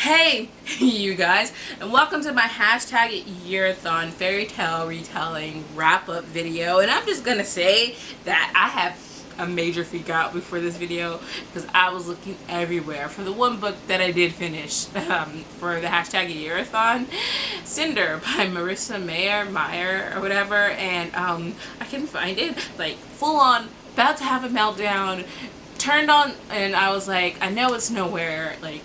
Hey, you guys, and welcome to my hashtag AYEARATHON fairy tale retelling wrap-up video. And I'm just gonna say that I have a major freak out before this video because I was looking everywhere for the one book that I did finish for the hashtag AYEARATHON, Cinder by Marissa Meyer or whatever, and I couldn't find it. Like, full on, about to have a meltdown, turned on, and I was like, I know it's nowhere, like,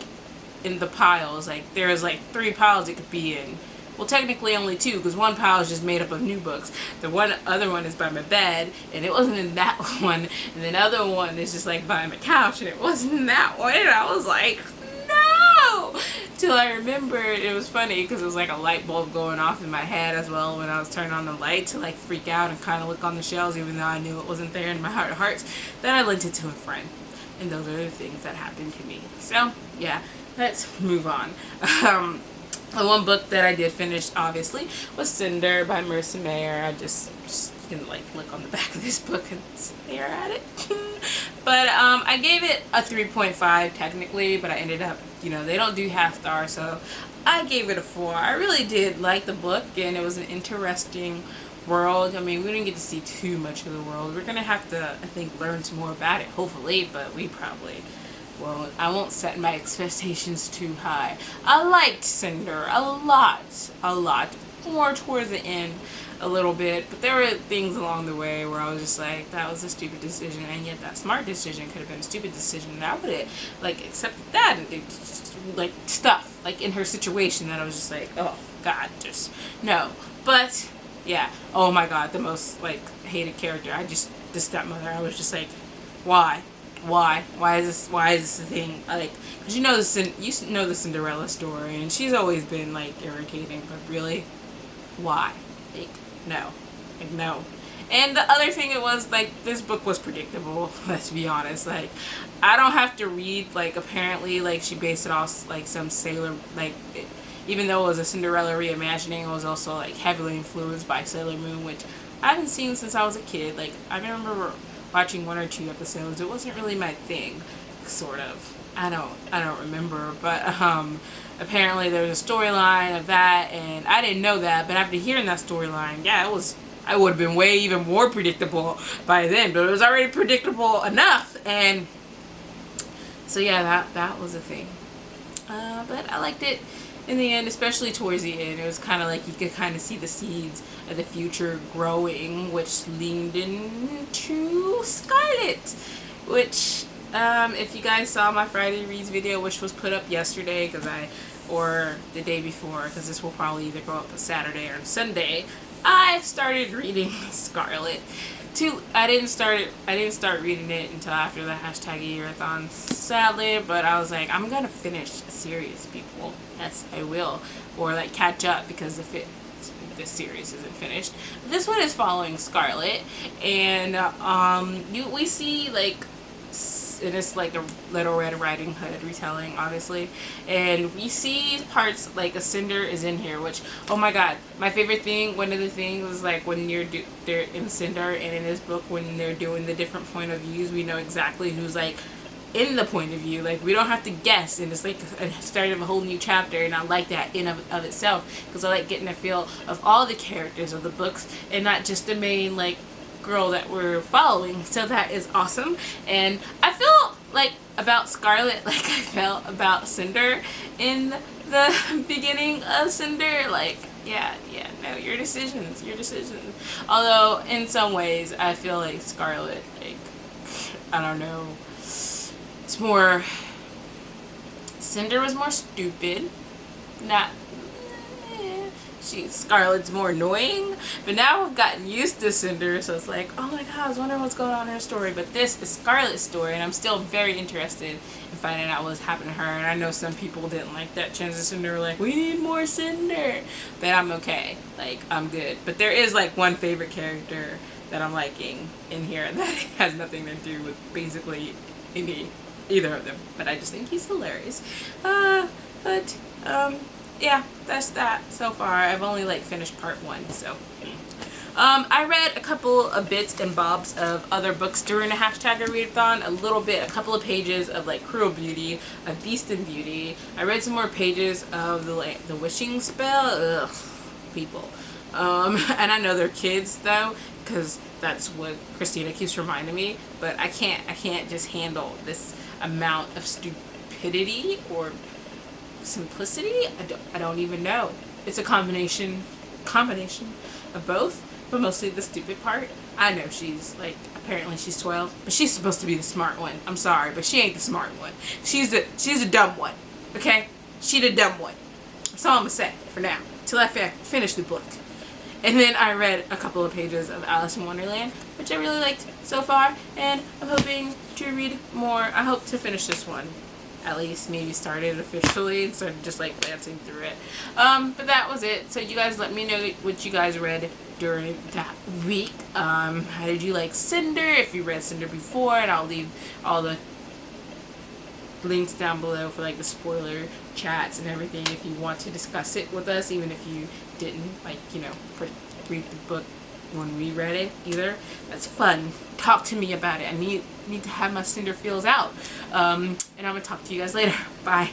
in the piles. Like, there's like 3 piles it could be in. Well, technically only 2, because one pile is just made up of new books. The other one is by my bed, and it wasn't in that one. And the other one is just like by my couch, and it wasn't in that one. And I was like, no! Till I remembered. It was funny because it was like a light bulb going off in my head as well when I was turning on the light to like freak out and kind of look on the shelves, even though I knew it wasn't there in my heart of hearts. Then I lent it to a friend, and those are the things that happened to me. So yeah, let's move on. The one book that I did finish, obviously, was Cinder by Marissa Meyer. I just can like look on the back of this book and stare at it. But I gave it a 3.5 technically, but I ended up, you know, they don't do half star, so I gave it a 4. I really did like the book, and it was an interesting world. I mean, we didn't get to see too much of the world. We're gonna have to, I think, learn some more about it, hopefully, but we probably won't. I won't set my expectations too high. I liked Cinder a lot, more towards the end a little bit, but there were things along the way where I was just like, that was a stupid decision, and yet that smart decision could have been a stupid decision, and I would have like accepted that, and like stuff like in her situation that I was just like, oh god, just no. But yeah, oh my god, the most like hated character. The stepmother. I was just like, why is this the thing? Like, because you know the Cinderella story, and she's always been like irritating, but really, why? Like, no. And the other thing, it was like, this book was predictable. Let's be honest. Like, I don't have to read, like, apparently like she based it off like some Sailor, like, even though it was a Cinderella reimagining, it was also like heavily influenced by Sailor Moon, which I haven't seen since I was a kid. Like, I remember watching 1 or 2 episodes. It wasn't really my thing, sort of. I don't remember, but apparently there was a storyline of that, and I didn't know that, but after hearing that storyline, yeah, I would have been way even more predictable by then, but it was already predictable enough, and so yeah, that was a thing. But I liked it in the end, especially towards the end. It was kind of like you could kind of see the seeds of the future growing, which leaned into Scarlet, which if you guys saw my Friday Reads video, which was put up yesterday or the day before, because this will probably either go up on Saturday or Sunday, I started reading Scarlet. I didn't start reading it until after the hashtag AYEARATHON, sadly, but I was like, I'm gonna finish a series, people. Yes, I will. Or like catch up, because this series isn't finished. This one is following Scarlet, and we see like, it is like a Little Red Riding Hood retelling, obviously, and we see parts like a Cinder is in here, which, oh my god, my favorite thing, one of the things is like when they're in Cinder, and in this book when they're doing the different point of views, we know exactly who's like in the point of view. Like, we don't have to guess, and it's like a start of a whole new chapter, and I like that in of itself, because I like getting a feel of all the characters of the books and not just the main like girl that we're following. So that is awesome, and I feel like about Scarlet like I felt about Cinder in the beginning of Cinder. Like, yeah, no, your decisions. Although in some ways I feel like Scarlet, like, I don't know, it's more, Cinder was more stupid, Scarlet's more annoying, but now I've gotten used to Cinder, so it's like, oh my god, I was wondering what's going on in her story. But this is Scarlet's story, and I'm still very interested in finding out what's happened to her. And I know some people didn't like that transition. They were like, we need more Cinder, but I'm okay. Like, I'm good. But there is like one favorite character that I'm liking in here that has nothing to do with basically either of them, but I just think he's hilarious. Yeah, that's that so far. I've only like finished part 1, so I read a couple of bits and bobs of other books during the hashtag readathon. A little bit, a couple of pages of like Cruel Beauty, of Beast and Beauty. I read some more pages of the Wishing Spell. Ugh, people. And I know they're kids though, because that's what Christina keeps reminding me. But I can't just handle this amount of stupidity or simplicity. I don't even know. It's a combination of both, but mostly the stupid part. I know she's like, apparently she's 12, but she's supposed to be the smart one. I'm sorry, but she ain't the smart one. She's a dumb one. Okay, she the dumb one. That's all I'm gonna say for now till I finish the book. And then I read a couple of pages of Alice in Wonderland, which I really liked so far, and I'm hoping to read more. I hope to finish this one, at least maybe start it officially instead of just like glancing through it. But that was it. So you guys let me know what you guys read during that week. How did you like Cinder? If you read Cinder before, and I'll leave all the links down below for like the spoiler chats and everything if you want to discuss it with us, even if you didn't like, you know, read the book when we read it either. That's fun. Talk to me about it. I need to have my Cinder feels out. And I'm gonna talk to you guys later. Bye.